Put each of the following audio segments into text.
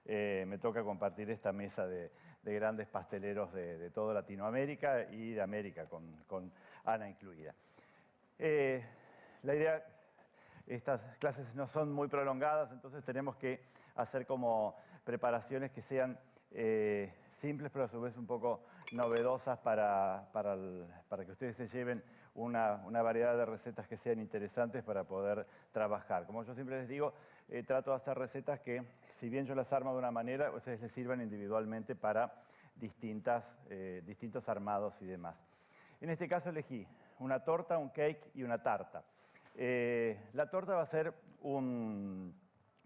Me toca compartir esta mesa de grandes pasteleros de toda Latinoamérica y de América, con Ana incluida. La idea, estas clases no son muy prolongadas, entonces tenemos que hacer como preparaciones que sean simples, pero a su vez un poco novedosas para que ustedes se lleven una variedad de recetas que sean interesantes para poder trabajar. Como yo siempre les digo, trato de hacer recetas que, si bien yo las armo de una manera, ustedes les sirvan individualmente para distintos armados y demás. En este caso elegí una torta, un cake y una tarta. La torta va a ser un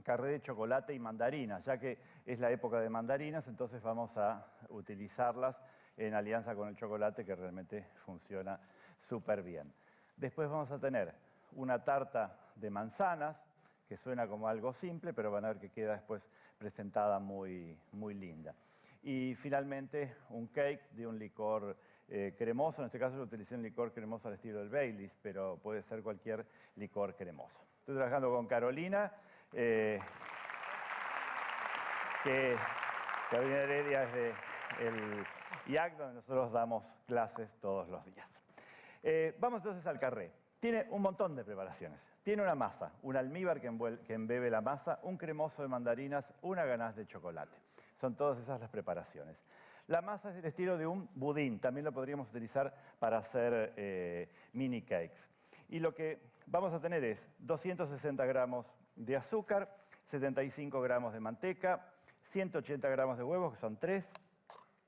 carré de chocolate y mandarinas, ya que es la época de mandarinas, entonces vamos a utilizarlas en alianza con el chocolate, que realmente funciona súper bien. Después vamos a tener una tarta de manzanas, que suena como algo simple, pero van a ver que queda después presentada muy, muy linda. Y finalmente un cake de un licor cremoso. En este caso yo utilicé un licor cremoso al estilo del Baileys, pero puede ser cualquier licor cremoso. Estoy trabajando con Carolina, Carolina Heredia es del IAC, donde nosotros damos clases todos los días. Vamos entonces al carré. Tiene un montón de preparaciones. Tiene una masa, un almíbar que embebe la masa, un cremoso de mandarinas, una ganache de chocolate. Son todas esas las preparaciones. La masa es del estilo de un budín. También lo podríamos utilizar para hacer mini cakes. Y lo que vamos a tener es 260 gramos de azúcar, 75 gramos de manteca, 180 gramos de huevos, que son 3,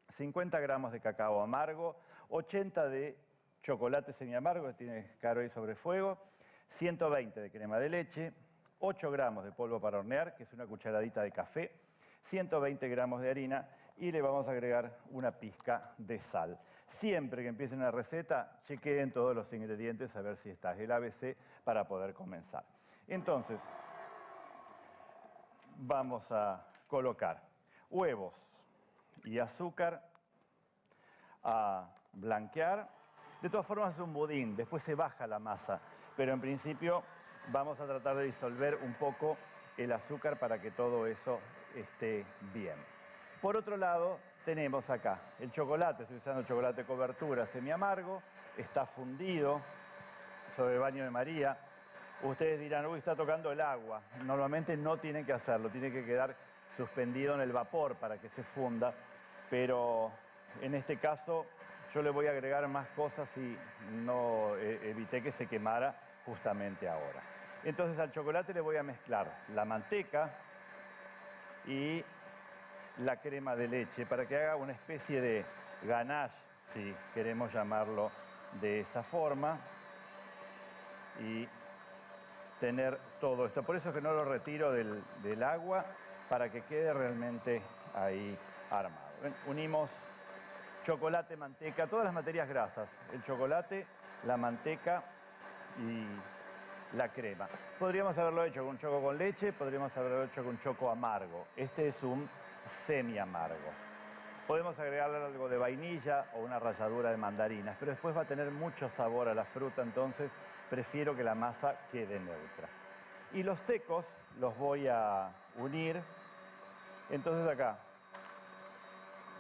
50 gramos de cacao amargo, 80 de chocolate semiamargo, que tiene caro ahí sobre fuego, 120 de crema de leche, 8 gramos de polvo para hornear, que es una cucharadita de café, 120 gramos de harina y le vamos a agregar una pizca de sal. Siempre que empiecen una receta, chequeen todos los ingredientes a ver si está el ABC para poder comenzar. Entonces, vamos a colocar huevos y azúcar a blanquear. De todas formas es un budín, después se baja la masa, pero en principio vamos a tratar de disolver un poco el azúcar para que todo eso esté bien. Por otro lado, tenemos acá el chocolate, estoy usando chocolate cobertura semiamargo, está fundido sobre baño de María. Ustedes dirán, uy, está tocando el agua. Normalmente no tienen que hacerlo, tiene que quedar suspendido en el vapor para que se funda, pero en este caso yo le voy a agregar más cosas y no evité que se quemara justamente ahora. Entonces al chocolate le voy a mezclar la manteca y la crema de leche para que haga una especie de ganache, si queremos llamarlo de esa forma, y tener todo esto. Por eso es que no lo retiro del agua, para que quede realmente ahí armado. ¿Ven? Unimos chocolate, manteca, todas las materias grasas, el chocolate, la manteca y la crema. Podríamos haberlo hecho con un choco con leche, podríamos haberlo hecho con un choco amargo. Este es un semi-amargo. Podemos agregarle algo de vainilla o una ralladura de mandarinas, pero después va a tener mucho sabor a la fruta, entonces prefiero que la masa quede neutra. Y los secos los voy a unir. Entonces acá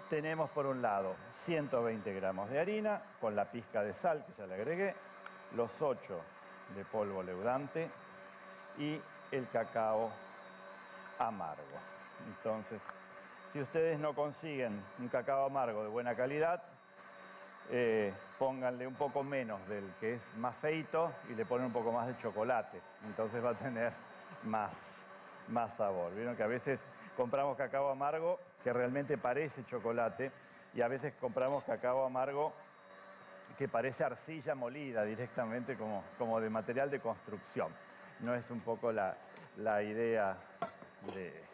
tenemos por un lado 120 gramos de harina con la pizca de sal que ya le agregué, los 8 de polvo leudante y el cacao amargo. Entonces, si ustedes no consiguen un cacao amargo de buena calidad, pónganle un poco menos del que es más feito y le ponen un poco más de chocolate. Entonces va a tener más sabor. Vieron que a veces compramos cacao amargo que realmente parece chocolate y a veces compramos cacao amargo que parece arcilla molida directamente como de material de construcción. No es un poco la idea de...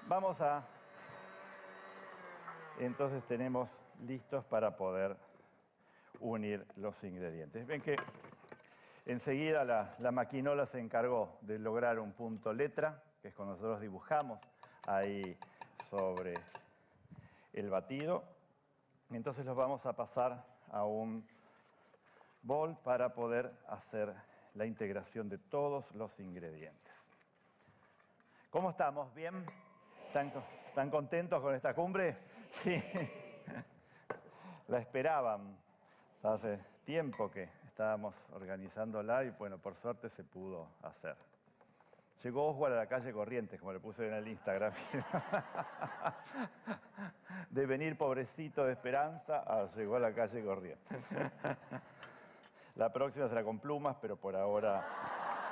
Vamos a... Entonces tenemos listos para poder unir los ingredientes. Ven que enseguida la maquinola se encargó de lograr un punto letra, que es cuando nosotros dibujamos ahí sobre el batido. Entonces los vamos a pasar a un bol para poder hacer la integración de todos los ingredientes. ¿Cómo estamos? ¿Bien? ¿Están contentos con esta cumbre? Sí. La esperaban. Hace tiempo que estábamos organizándola y bueno, por suerte se pudo hacer. Llegó Oswald a la calle Corrientes, como le puse en el Instagram. De venir pobrecito de Esperanza, llegó a la calle Corrientes. La próxima será con plumas, pero por ahora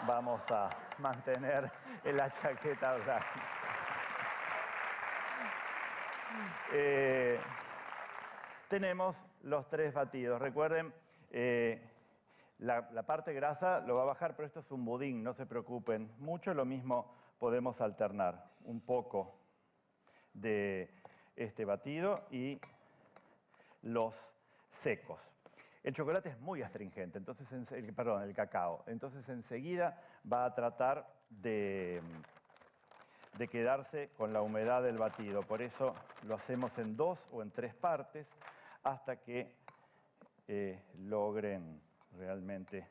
vamos a mantener la chaqueta blanca. Tenemos los 3 batidos. Recuerden, la parte grasa lo va a bajar, pero esto es un budín, no se preocupen. Mucho lo mismo podemos alternar. Un poco de este batido y los secos. El chocolate es muy astringente, entonces, el cacao. Entonces enseguida va a tratar de quedarse con la humedad del batido. Por eso lo hacemos en 2 o en 3 partes hasta que logren realmente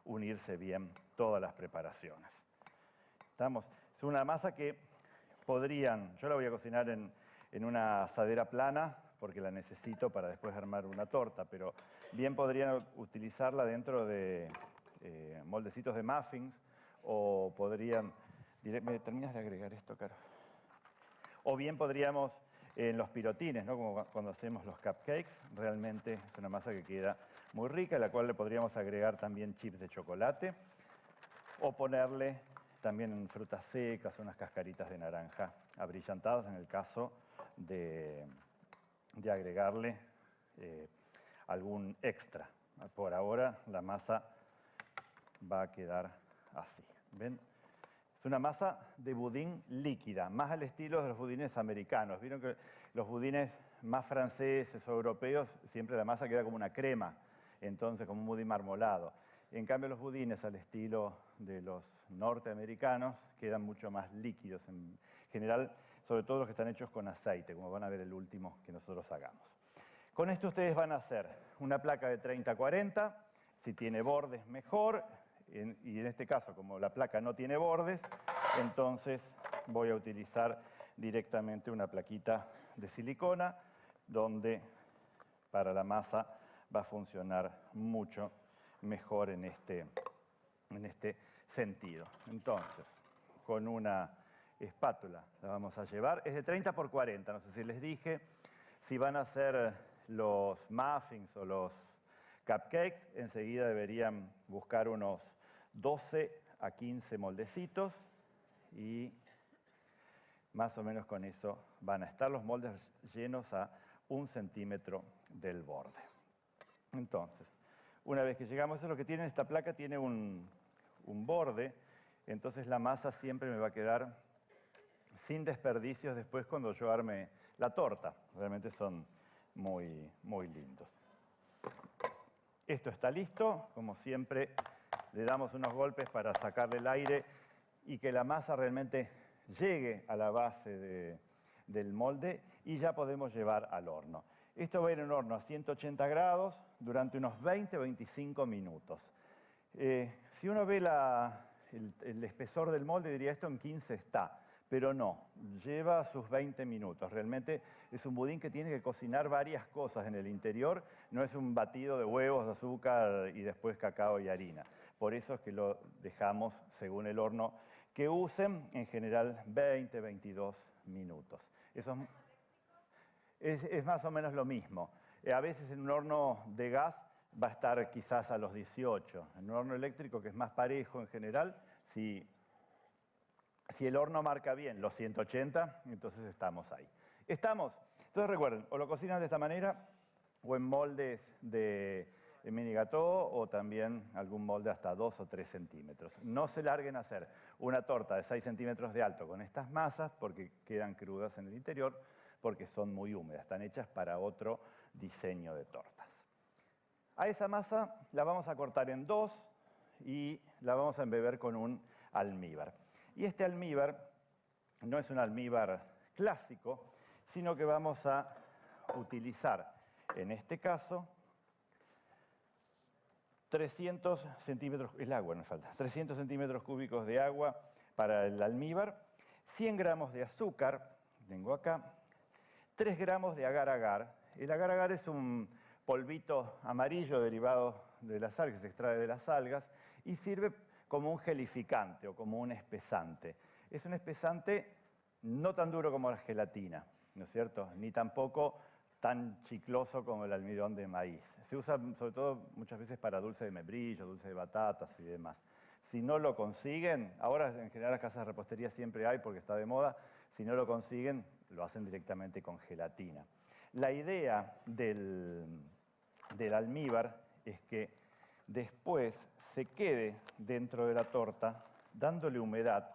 unirse bien todas las preparaciones. Es una masa que yo la voy a cocinar en una asadera plana porque la necesito para después armar una torta, pero bien podrían utilizarla dentro de moldecitos de muffins o podrían... ¿Me terminas de agregar esto, Caro? O bien podríamos en los pirotines, ¿no? Como cuando hacemos los cupcakes, realmente es una masa que queda muy rica, a la cual le podríamos agregar también chips de chocolate o ponerle también frutas secas, unas cascaritas de naranja abrillantadas en el caso de agregarle algún extra. Por ahora la masa va a quedar así. ¿Ven? Es una masa de budín líquida, más al estilo de los budines americanos. Vieron que los budines más franceses o europeos, siempre la masa queda como una crema, entonces como un budín marmolado. En cambio, los budines al estilo de los norteamericanos quedan mucho más líquidos, en general, sobre todo los que están hechos con aceite, como van a ver el último que nosotros hagamos. Con esto ustedes van a hacer una placa de 30-40, si tiene bordes mejor, y en este caso, como la placa no tiene bordes, entonces voy a utilizar directamente una plaquita de silicona, donde para la masa va a funcionar mucho mejor en este sentido. Entonces, con una espátula la vamos a llevar. Es de 30-40, no sé si les dije. Si van a hacer los muffins o los cupcakes, enseguida deberían buscar unos 12 a 15 moldecitos y más o menos con eso van a estar los moldes llenos a 1 centímetro del borde. Entonces, una vez que llegamos, eso es lo que tiene esta placa, tiene un borde, entonces la masa siempre me va a quedar sin desperdicios después cuando yo arme la torta. Realmente son muy, muy lindos. Esto está listo, como siempre le damos unos golpes para sacarle el aire y que la masa realmente llegue a la base del molde y ya podemos llevar al horno. Esto va a ir en un horno a 180 grados durante unos 20-25 minutos. Si uno ve el espesor del molde, diría esto en 15 está, pero no, lleva sus 20 minutos. Realmente es un budín que tiene que cocinar varias cosas en el interior, no es un batido de huevos, de azúcar y después cacao y harina. Por eso es que lo dejamos según el horno que usen, en general 20-22 minutos. Eso es más o menos lo mismo. A veces en un horno de gas va a estar quizás a los 18. En un horno eléctrico, que es más parejo en general, si el horno marca bien los 180, entonces estamos ahí. ¿Estamos? Entonces recuerden, o lo cocinan de esta manera, o en moldes de mini gâteau, o también algún molde hasta 2 o 3 centímetros. No se larguen a hacer una torta de 6 centímetros de alto con estas masas, porque quedan crudas en el interior, porque son muy húmedas, están hechas para otro diseño de tortas. A esa masa la vamos a cortar en 2 y la vamos a embeber con un almíbar. Y este almíbar no es un almíbar clásico, sino que vamos a utilizar, en este caso, 300 centímetros, el agua nos falta, 300 centímetros cúbicos de agua para el almíbar. 100 gramos de azúcar, tengo acá, 3 gramos de agar-agar. El agar-agar es un polvito amarillo derivado de la sal, que se extrae de las algas, y sirve como un gelificante o como un espesante. Es un espesante no tan duro como la gelatina, ¿no es cierto? Ni tampoco tan chicloso como el almidón de maíz. Se usa sobre todo muchas veces para dulce de membrillo, dulce de batatas y demás. Si no lo consiguen, ahora en general las casas de repostería siempre hay porque está de moda, si no lo consiguen, lo hacen directamente con gelatina. La idea del almíbar es que después se quede dentro de la torta dándole humedad,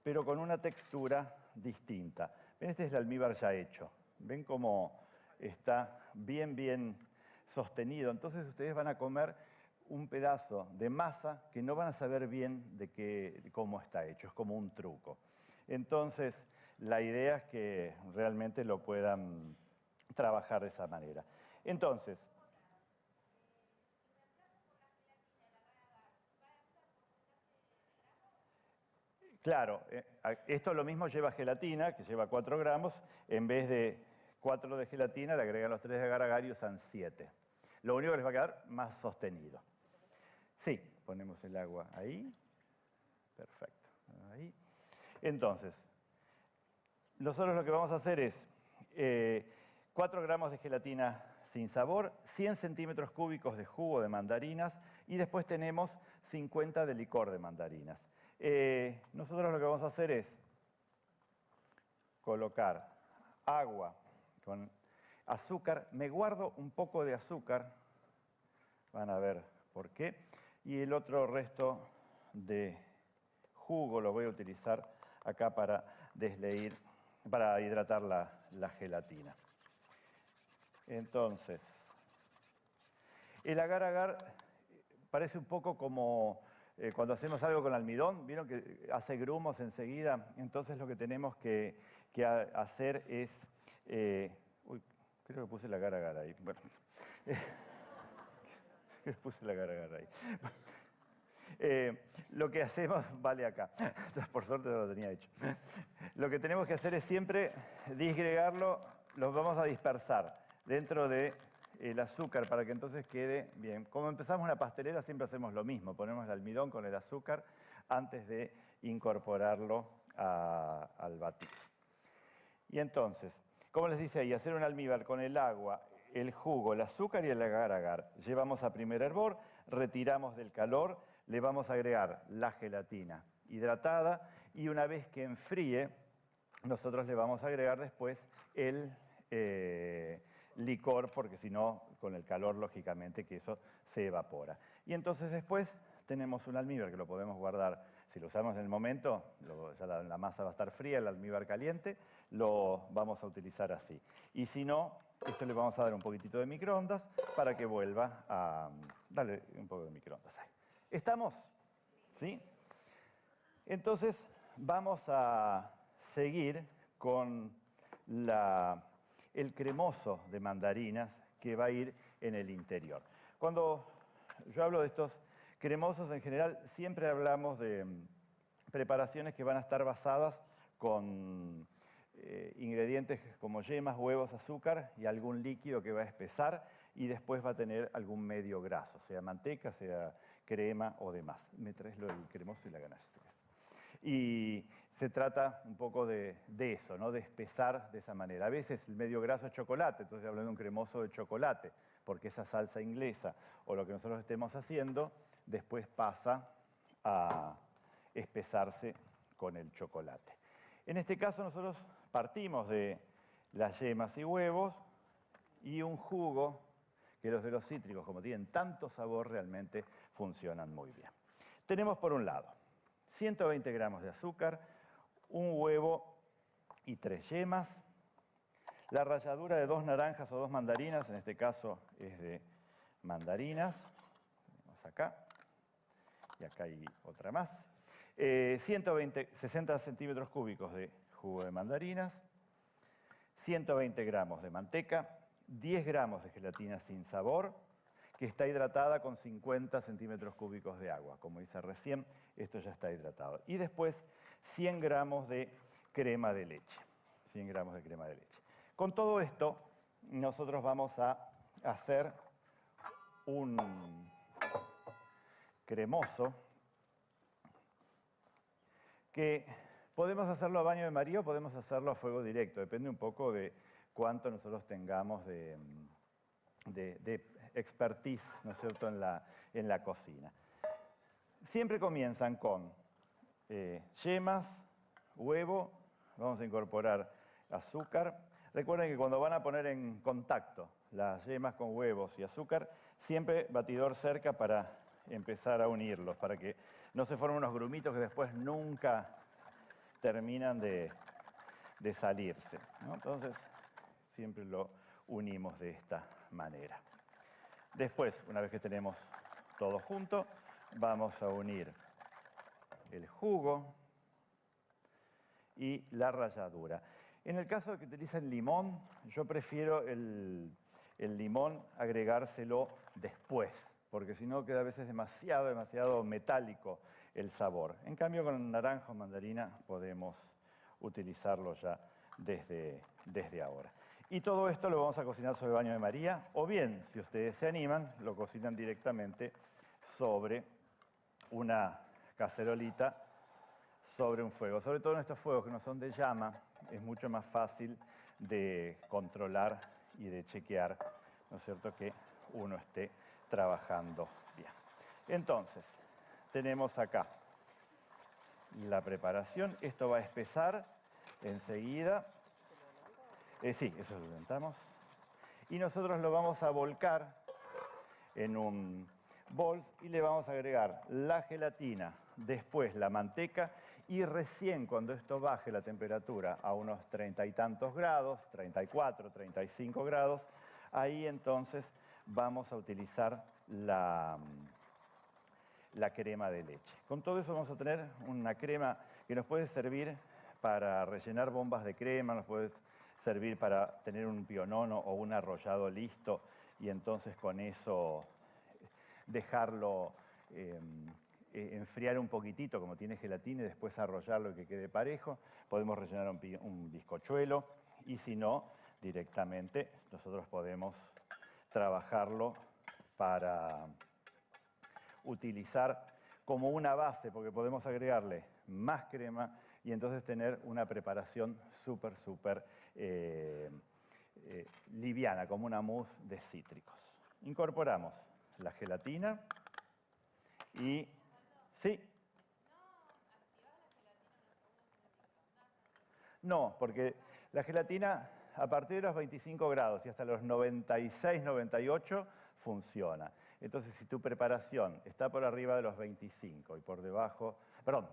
pero con una textura distinta. ¿Ven? Este es el almíbar ya hecho. ¿Ven cómo está bien sostenido? Entonces ustedes van a comer un pedazo de masa que no van a saber bien de cómo está hecho. Es como un truco. Entonces, la idea es que realmente lo puedan trabajar de esa manera. Entonces, claro, esto lo mismo lleva gelatina, que lleva 4 gramos. En vez de 4 de gelatina, le agregan los 3 de agar-agar y usan 7. Lo único que les va a quedar más sostenido. Sí, ponemos el agua ahí. Perfecto. Ahí. Entonces, nosotros lo que vamos a hacer es 4 gramos de gelatina sin sabor, 100 centímetros cúbicos de jugo de mandarinas y después tenemos 50 de licor de mandarinas. Nosotros lo que vamos a hacer es colocar agua con azúcar. Me guardo un poco de azúcar, van a ver por qué, y el otro resto de jugo lo voy a utilizar acá para desleír, para hidratar la gelatina. Entonces, el agar-agar parece un poco como cuando hacemos algo con almidón, vieron que hace grumos enseguida. Entonces lo que tenemos que hacer es... uy, creo que puse el agar-agar ahí. Bueno, puse el agar-agar ahí. Lo que hacemos, vale acá, por suerte no lo tenía hecho. Lo que tenemos que hacer es siempre disgregarlo, los vamos a dispersar dentro del azúcar para que entonces quede bien. Como empezamos una pastelera siempre hacemos lo mismo, ponemos el almidón con el azúcar antes de incorporarlo al batido. Y entonces, como les dice ahí, hacer un almíbar con el agua, el jugo, el azúcar y el agar-agar. Llevamos a primer hervor, retiramos del calor, le vamos a agregar la gelatina hidratada y una vez que enfríe, nosotros le vamos a agregar después el licor, porque si no, con el calor, lógicamente, que eso se evapora. Y entonces después tenemos un almíbar que lo podemos guardar. Si lo usamos en el momento, ya la masa va a estar fría, el almíbar caliente, lo vamos a utilizar así. Y si no, esto le vamos a dar un poquitito de microondas para que vuelva a... Dale un poco de microondas ahí. ¿Estamos? ¿Sí? Entonces, vamos a seguir con el cremoso de mandarinas que va a ir en el interior. Cuando yo hablo de estos cremosos, en general, siempre hablamos de preparaciones que van a estar basadas con ingredientes como yemas, huevos, azúcar y algún líquido que va a espesar y después va a tener algún medio graso, sea manteca, sea crema o demás. Me traes lo del cremoso y la ganache. Y se trata un poco de eso, ¿no? De espesar de esa manera. A veces el medio graso es chocolate, entonces hablo de un cremoso de chocolate, porque esa salsa inglesa o lo que nosotros estemos haciendo después pasa a espesarse con el chocolate. En este caso nosotros partimos de las yemas y huevos y un jugo que los de los cítricos, como tienen tanto sabor, realmente funcionan muy bien. Tenemos por un lado 120 gramos de azúcar, un huevo y 3 yemas, la ralladura de 2 naranjas o 2 mandarinas, en este caso es de mandarinas, tenemos acá, y acá hay otra más, 60 centímetros cúbicos de jugo de mandarinas, 120 gramos de manteca, 10 gramos de gelatina sin sabor, que está hidratada con 50 centímetros cúbicos de agua. Como hice recién, esto ya está hidratado. Y después 100 gramos de crema de leche. 100 gramos de crema de leche. Con todo esto, nosotros vamos a hacer un cremoso que podemos hacerlo a baño de María o podemos hacerlo a fuego directo. Depende un poco de cuánto nosotros tengamos de expertise, ¿no es cierto?, en la cocina. Siempre comienzan con yemas, huevo, vamos a incorporar azúcar. Recuerden que cuando van a poner en contacto las yemas con huevos y azúcar, siempre batidor cerca para empezar a unirlos, para que no se formen unos grumitos que después nunca terminan de salirse, ¿no? Entonces, siempre lo unimos de esta manera. Después, una vez que tenemos todo junto, vamos a unir el jugo y la ralladura. En el caso de que utilicen limón, yo prefiero el limón agregárselo después, porque si no queda a veces demasiado metálico el sabor. En cambio, con naranja o mandarina podemos utilizarlo ya desde ahora. Y todo esto lo vamos a cocinar sobre baño de María, o bien, si ustedes se animan, lo cocinan directamente sobre una cacerolita, sobre un fuego. Sobre todo en estos fuegos que no son de llama, es mucho más fácil de controlar y de chequear, ¿no es cierto?, que uno esté trabajando bien. Entonces, tenemos acá la preparación. Esto va a espesar enseguida. Sí, eso lo levantamos. Y nosotros lo vamos a volcar en un bol y le vamos a agregar la gelatina, después la manteca y recién cuando esto baje la temperatura a unos 30 y tantos grados, 34, 35 grados, ahí entonces vamos a utilizar la crema de leche. Con todo eso vamos a tener una crema que nos puede servir para rellenar bombas de crema, nos puede servir para tener un pionono o un arrollado listo y entonces con eso dejarlo enfriar un poquitito, como tiene gelatina, y después arrollarlo y que quede parejo. Podemos rellenar un bizcochuelo y si no, directamente nosotros podemos trabajarlo para utilizar como una base, porque podemos agregarle más crema y entonces tener una preparación súper liviana, como una mousse de cítricos. Incorporamos la gelatina y... ¿Sí? No, porque la gelatina a partir de los 25 grados y hasta los 96, 98 funciona. Entonces, si tu preparación está por arriba de los 25 y por debajo, perdón,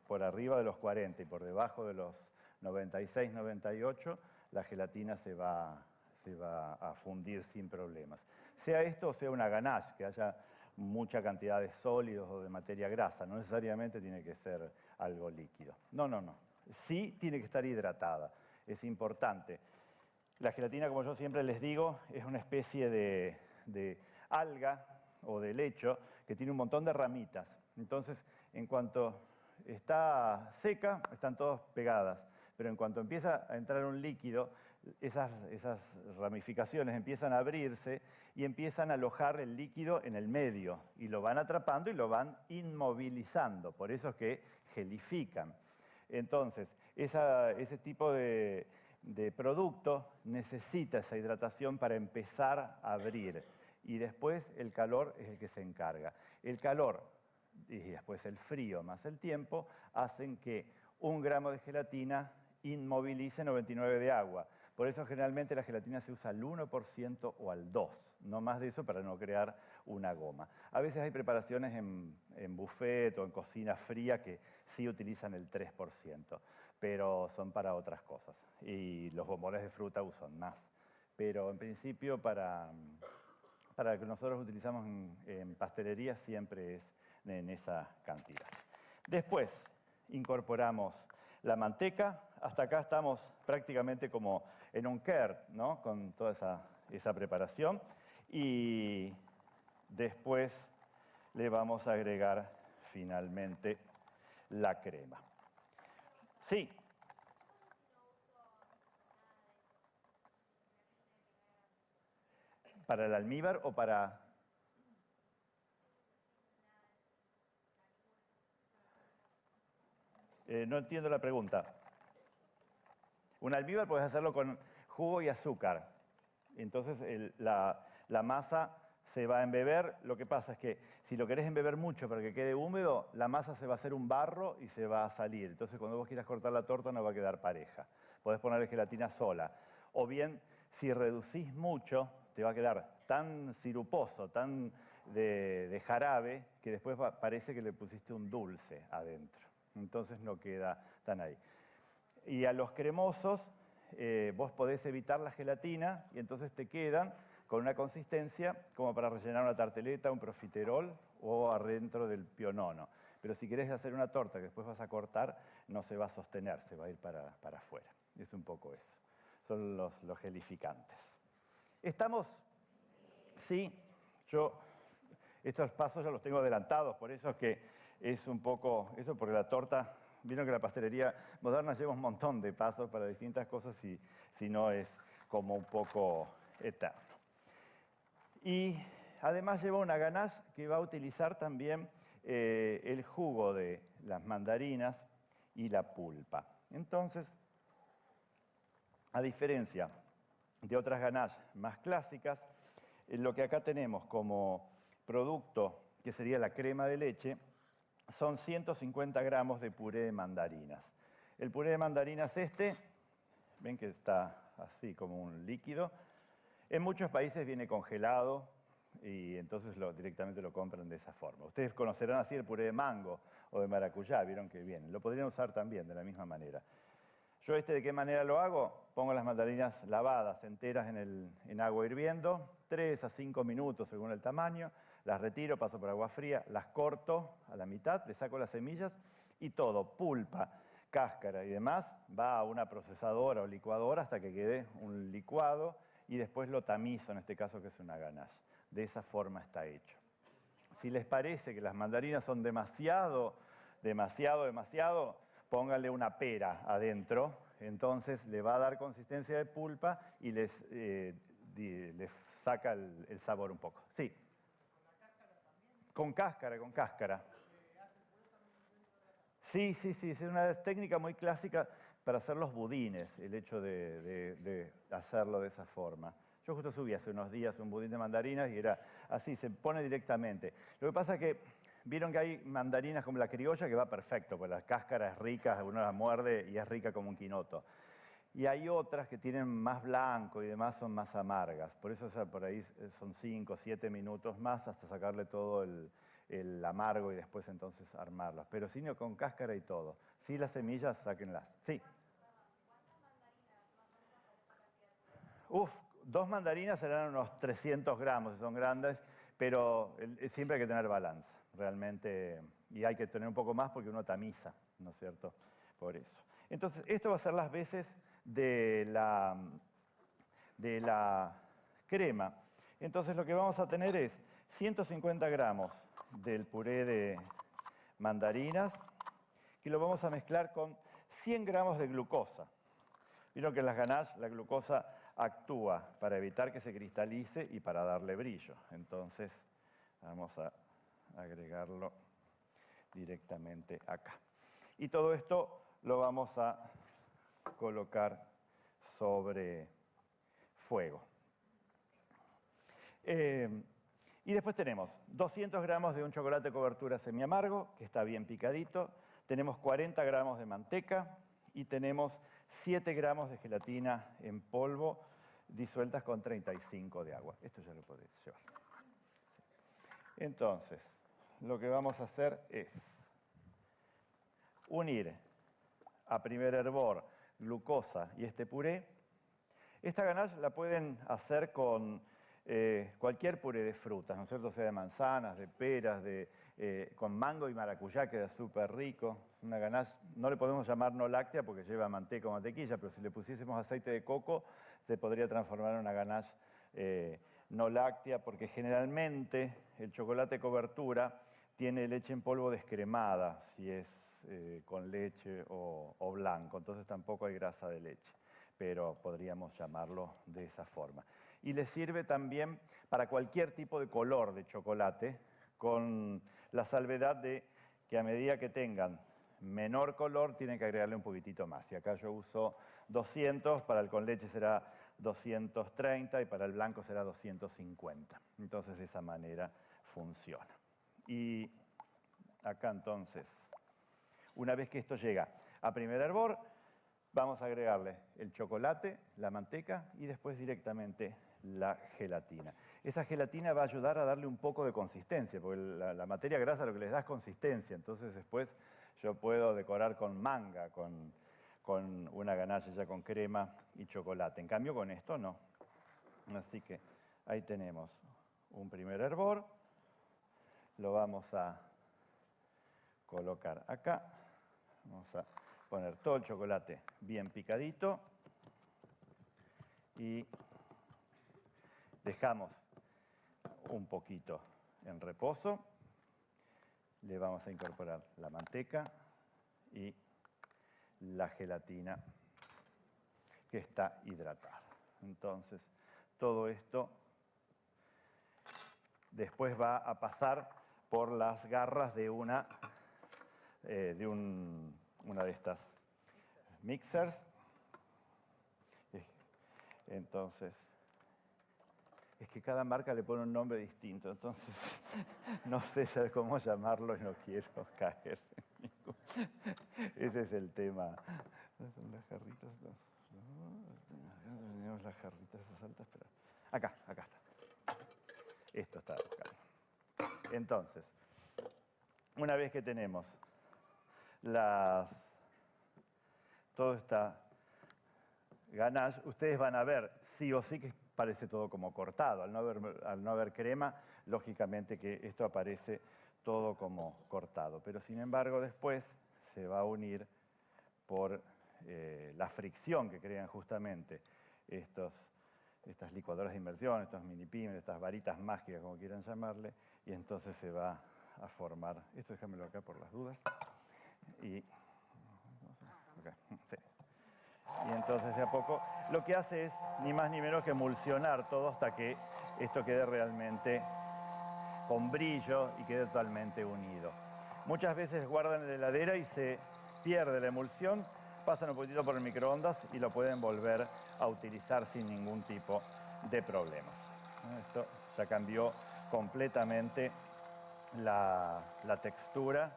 por arriba de los 40 y por debajo de los 96, 98, la gelatina se va a fundir sin problemas. Sea esto o sea una ganache, que haya mucha cantidad de sólidos o de materia grasa, no necesariamente tiene que ser algo líquido. No. Sí tiene que estar hidratada, es importante. La gelatina, como yo siempre les digo, es una especie de alga o de lecho que tiene un montón de ramitas. Entonces, en cuanto está seca, están todas pegadas. Pero en cuanto empieza a entrar un líquido, esas ramificaciones empiezan a abrirse y empiezan a alojar el líquido en el medio. Y lo van atrapando y lo van inmovilizando. Por eso es que gelifican. Entonces, ese tipo de producto necesita esa hidratación para empezar a abrir. Y después el calor es el que se encarga. El calor y después el frío más el tiempo hacen que 1 gramo de gelatina inmovilice 99 de agua. Por eso generalmente la gelatina se usa al 1% o al 2%, no más de eso para no crear una goma. A veces hay preparaciones en buffet o en cocina fría que sí utilizan el 3%, pero son para otras cosas. Y los bombones de fruta usan más. Pero en principio para lo que nosotros utilizamos en pastelería siempre es en esa cantidad. Después incorporamos la manteca. Hasta acá estamos prácticamente como en un curd, ¿no? Con toda esa preparación. Y después le vamos a agregar finalmente la crema. Sí, ¿Para el almíbar o para...? No entiendo la pregunta. Un almíbar puedes hacerlo con jugo y azúcar. Entonces la masa se va a embeber. Lo que pasa es que si lo querés embeber mucho para que quede húmedo, la masa se va a hacer un barro y se va a salir. Entonces cuando vos quieras cortar la torta no va a quedar pareja. Podés ponerle gelatina sola. O bien, si reducís mucho, te va a quedar tan siruposo, tan de jarabe, que después parece que le pusiste un dulce adentro. Entonces no queda tan ahí. Y a los cremosos vos podés evitar la gelatina y entonces te quedan con una consistencia como para rellenar una tarteleta, un profiterol o adentro del pionono. Pero si querés hacer una torta que después vas a cortar, no se va a sostener, se va a ir para afuera. Es un poco eso. Son los gelificantes. ¿Estamos? Sí. Estos pasos ya los tengo adelantados, por eso es que es un poco... Eso porque la torta... Vieron que la pastelería moderna lleva un montón de pasos para distintas cosas y si no es como un poco eterno. Y además lleva una ganache que va a utilizar también el jugo de las mandarinas y la pulpa. Entonces, a diferencia de otras ganaches más clásicas, lo que acá tenemos como producto, que sería la crema de leche, son 150 gramos de puré de mandarinas. El puré de mandarinas ven que está así como un líquido. En muchos países viene congelado y entonces directamente lo compran de esa forma. Ustedes conocerán así el puré de mango o de maracuyá, vieron que viene. Lo podrían usar también de la misma manera. Yo ¿de qué manera lo hago? Pongo las mandarinas lavadas enteras en agua hirviendo, 3 a 5 minutos según el tamaño. Las retiro, paso por agua fría, las corto a la mitad, le saco las semillas y todo, pulpa, cáscara y demás, va a una procesadora o licuadora hasta que quede un licuado y después lo tamizo, en este caso que es una ganache. De esa forma está hecho. Si les parece que las mandarinas son demasiado, pónganle una pera adentro, entonces le va a dar consistencia de pulpa y les saca el sabor un poco. Sí. Con cáscara, con cáscara. Sí, es una técnica muy clásica para hacer los budines, el hecho de hacerlo de esa forma. Yo justo subí hace unos días un budín de mandarinas y era así, se pone directamente. Lo que pasa es que vieron que hay mandarinas como la criolla que va perfecto, porque la cáscara es rica, uno la muerde y es rica como un quinoto. Y hay otras que tienen más blanco y demás, son más amargas. Por eso por ahí son 5 o 7 minutos más hasta sacarle todo el amargo y después entonces armarlas. Pero sí, con cáscara y todo. Sí, las semillas, sáquenlas. Sí. Uf, 2 mandarinas serán unos 300 gramos, si son grandes, pero siempre hay que tener balanza, realmente. Y hay que tener un poco más porque uno tamiza, ¿no es cierto? Por eso. Entonces, esto va a ser las veces de la crema. Entonces lo que vamos a tener es 150 gramos del puré de mandarinas, que lo vamos a mezclar con 100 gramos de glucosa. Vieron que en las ganaches la glucosa actúa para evitar que se cristalice y para darle brillo. Entonces vamos a agregarlo directamente acá. Y todo esto lo vamos a colocar sobre fuego. Y después tenemos 200 gramos de un chocolate cobertura semiamargo, que está bien picadito. Tenemos 40 gramos de manteca y tenemos 7 gramos de gelatina en polvo disueltas con 35 de agua. Esto ya lo podéis llevar. Entonces, lo que vamos a hacer es unir a primer hervor glucosa y este puré. Esta ganache la pueden hacer con cualquier puré de frutas, ¿no es cierto? O sea, de manzanas, de peras, con mango y maracuyá queda súper rico. Una ganache, no le podemos llamar no láctea porque lleva manteca o mantequilla, pero si le pusiésemos aceite de coco se podría transformar en una ganache no láctea porque generalmente el chocolate cobertura tiene leche en polvo descremada, si es con leche o blanco, entonces tampoco hay grasa de leche. pero podríamos llamarlo de esa forma. Y les sirve también para cualquier tipo de color de chocolate, con la salvedad de que a medida que tengan menor color, tienen que agregarle un poquitito más. Y acá yo uso 200, para el con leche será 230 y para el blanco será 250. Entonces, de esa manera funciona. Y acá entonces, una vez que esto llega a primer hervor, vamos a agregarle el chocolate, la manteca y después directamente la gelatina. Esa gelatina va a ayudar a darle un poco de consistencia, porque la materia grasa lo que les da es consistencia. Entonces después yo puedo decorar con manga, con una ganache ya con crema y chocolate. En cambio con esto no. Así que ahí tenemos un primer hervor. Lo vamos a colocar acá. Vamos a poner todo el chocolate bien picadito y dejamos un poquito en reposo. Le vamos a incorporar la manteca y la gelatina que está hidratada. Entonces, todo esto después va a pasar por las garras de una de estas mixers. Entonces, es que cada marca le pone un nombre distinto, entonces no sé ya cómo llamarlo y no quiero caer en ningún. Ese es el tema. Son las jarritas, no. Tenemos las jarritas esas altas, pero acá está. Esto está acá. Entonces, una vez que tenemos todo esta ganache, ustedes van a ver sí o sí que parece todo como cortado. Al no haber crema, lógicamente que esto aparece todo como cortado. Pero sin embargo después se va a unir por la fricción que crean justamente estas licuadoras de inmersión, estos mini pymes, estas varitas mágicas, como quieran llamarle, y entonces se va a formar. Esto déjamelo acá por las dudas. Y entonces de a poco lo que hace es ni más ni menos que emulsionar todo hasta que esto quede realmente con brillo y quede totalmente unido. Muchas veces guardan en la heladera y se pierde la emulsión, pasan un poquito por el microondas y lo pueden volver a utilizar sin ningún tipo de problemas. Esto ya cambió completamente la textura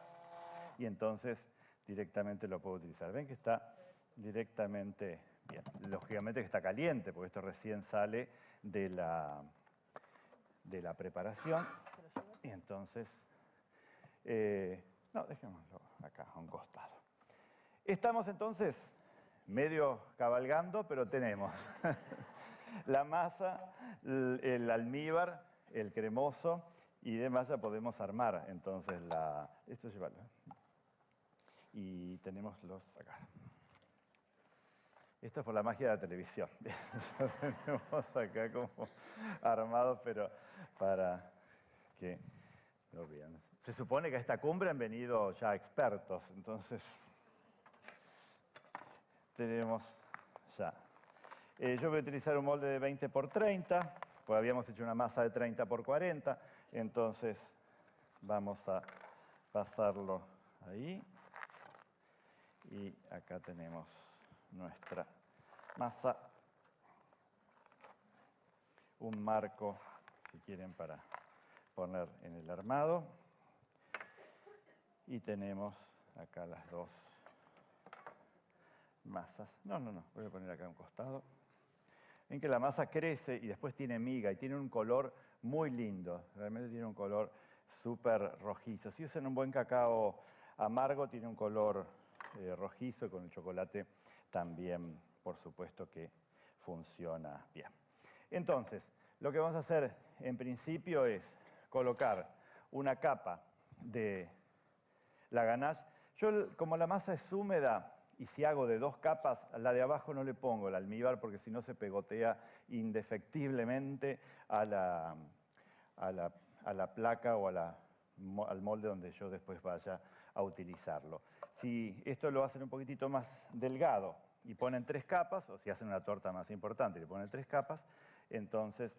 y entonces directamente lo puedo utilizar. Ven que está directamente bien. Lógicamente que está caliente, porque esto recién sale de la preparación. Y entonces, no, dejémoslo acá a un costado. Estamos entonces medio cabalgando, pero tenemos la masa, el almíbar, el cremoso, y demás ya podemos armar entonces esto llévalo. Y tenemos los acá. Esto es por la magia de la televisión. Ya tenemos acá como armados, pero para que lo vean. Se supone que a esta cumbre han venido ya expertos, entonces tenemos ya. Yo voy a utilizar un molde de 20 por 30, pues habíamos hecho una masa de 30 por 40, entonces vamos a pasarlo ahí. Y acá tenemos nuestra masa, un marco, si quieren, para poner en el armado. Y tenemos acá las dos masas. No, voy a poner acá a un costado. Ven que la masa crece y después tiene miga y tiene un color muy lindo. Realmente tiene un color súper rojizo. Si usan un buen cacao amargo, tiene un color rojizo, y con el chocolate también, por supuesto, que funciona bien. Entonces, lo que vamos a hacer en principio es colocar una capa de la ganache. Yo, como la masa es húmeda, y si hago de 2 capas, a la de abajo no le pongo el almíbar porque si no se pegotea indefectiblemente a la placa o al molde donde yo después vaya a utilizarlo. Si esto lo hacen un poquitito más delgado y ponen 3 capas, o si hacen una torta más importante y le ponen 3 capas, entonces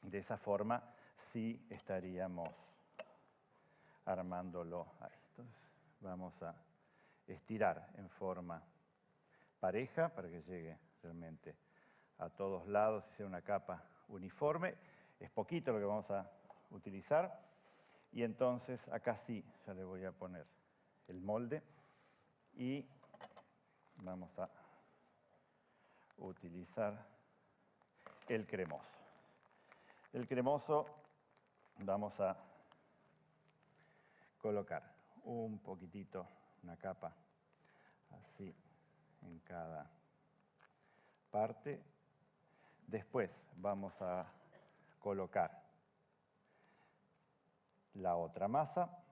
de esa forma sí estaríamos armándolo ahí. Entonces vamos a estirar en forma pareja para que llegue realmente a todos lados y sea una capa uniforme. Es poquito lo que vamos a utilizar. Y entonces acá sí, ya le voy a poner el molde y vamos a utilizar el cremoso. El cremoso vamos a colocar un poquitito, una capa así en cada parte. Después vamos a colocar la otra masa.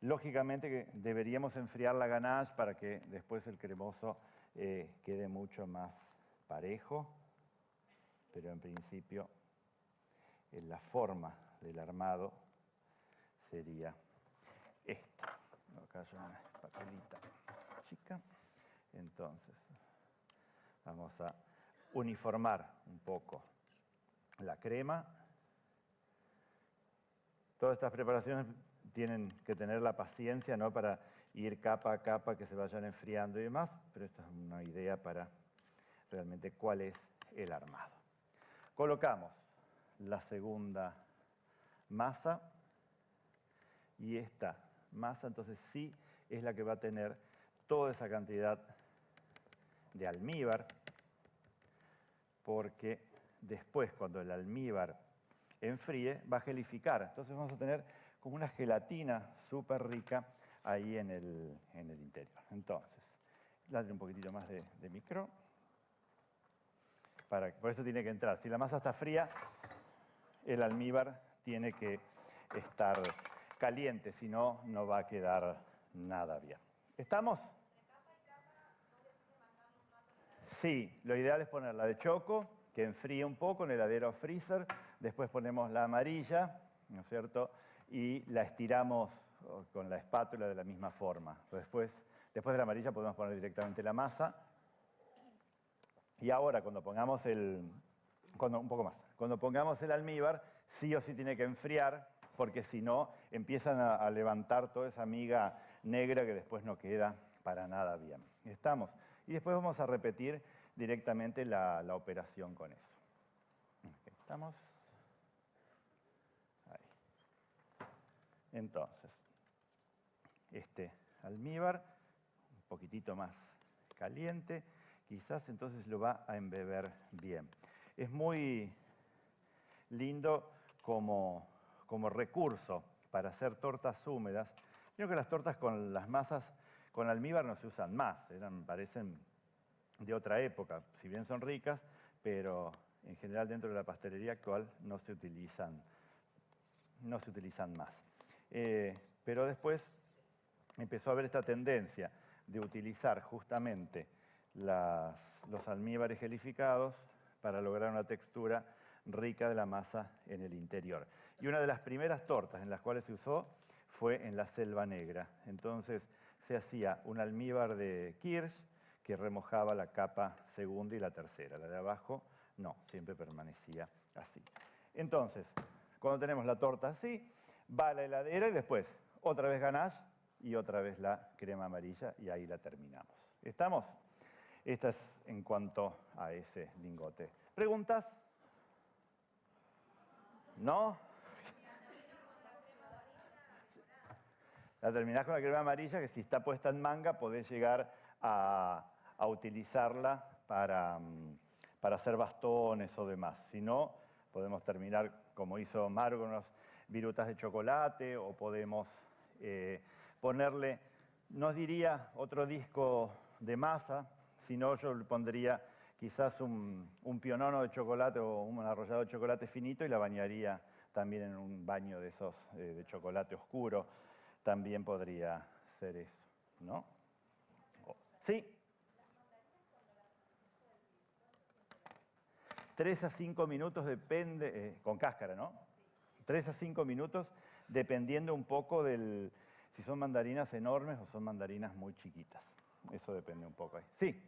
Lógicamente que deberíamos enfriar la ganache para que después el cremoso quede mucho más parejo, pero en principio la forma del armado sería esta. Acá hay una espatulita chica. Entonces vamos a uniformar un poco la crema. Todas estas preparaciones tienen que tener la paciencia, ¿no?, para ir capa a capa, que se vayan enfriando y demás, pero esta es una idea para realmente cuál es el armado. Colocamos la segunda masa y esta masa entonces sí es la que va a tener toda esa cantidad de almíbar, porque después cuando el almíbar enfríe va a gelificar. Entonces vamos a tener como una gelatina súper rica ahí en el interior. Entonces, darle un poquitito más de micro. Por eso tiene que entrar. Si la masa está fría, el almíbar tiene que estar caliente, si no, no va a quedar nada bien. ¿Estamos? Sí, lo ideal es ponerla de choco, que enfríe un poco en heladera o freezer. Después ponemos la amarilla, ¿no es cierto? Y la estiramos con la espátula de la misma forma. Después de la amarilla podemos poner directamente la masa. Y ahora cuando pongamos un poco más, cuando pongamos el almíbar, sí o sí tiene que enfriar, porque si no empiezan a levantar toda esa miga negra que después no queda para nada bien. ¿Estamos? Y después vamos a repetir directamente la operación con eso. Okay, ¿estamos? Ahí. Entonces, este almíbar, un poquitito más caliente, quizás entonces lo va a embeber bien. Es muy lindo como recurso para hacer tortas húmedas. Creo que las tortas con las masas con almíbar no se usan más, parecen de otra época, si bien son ricas, pero en general dentro de la pastelería actual no se utilizan más. Pero después empezó a haber esta tendencia de utilizar justamente los almíbares gelificados para lograr una textura rica de la masa en el interior. Y una de las primeras tortas en las cuales se usó fue en la Selva Negra. Entonces se hacía un almíbar de kirsch que remojaba la capa segunda y la tercera. La de abajo no, siempre permanecía así. Entonces, cuando tenemos la torta así, va a la heladera y después otra vez ganache y otra vez la crema amarilla y ahí la terminamos. ¿Estamos? Esta es en cuanto a ese lingote. ¿Preguntas? ¿No? La terminás con la crema amarilla, que si está puesta en manga podés llegar a utilizarla para hacer bastones o demás. Si no, podemos terminar como hizo Maru con unas virutas de chocolate o podemos ponerle, no diría otro disco de masa, sino yo le pondría quizás un pionono de chocolate o un arrollado de chocolate finito y la bañaría también en un baño de esos de chocolate oscuro. También podría ser eso, ¿no? ¿Sí? 3 a 5 minutos depende, con cáscara, ¿no? 3 a 5 minutos dependiendo un poco si son mandarinas enormes o son mandarinas muy chiquitas. Eso depende un poco ahí. Sí.